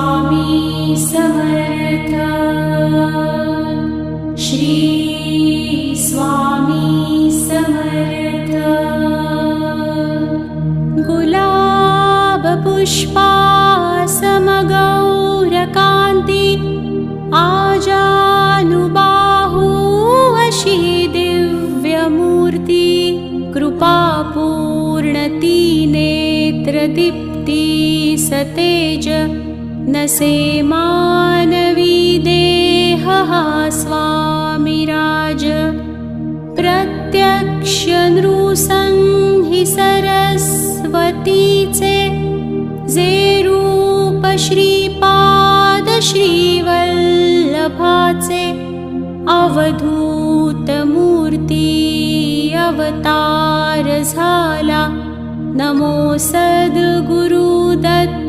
स्वामी समर्थ। श्री स्वामी समर्थ। गुलाब पुष्पा समगौरकान्ति आजानुबाहु अशी दिव्यमूर्ति कृपापूर्णति नेत्रदीप्ति सतेज नसे मानवी देहः स्वामिराज। प्रत्यक्ष नृसंहि सरस्वतीचे जे रूप श्रीपाद श्रीवल्लभाचे अवधूत मूर्ती अवतार झाला। नमो सद्गुरु दत्त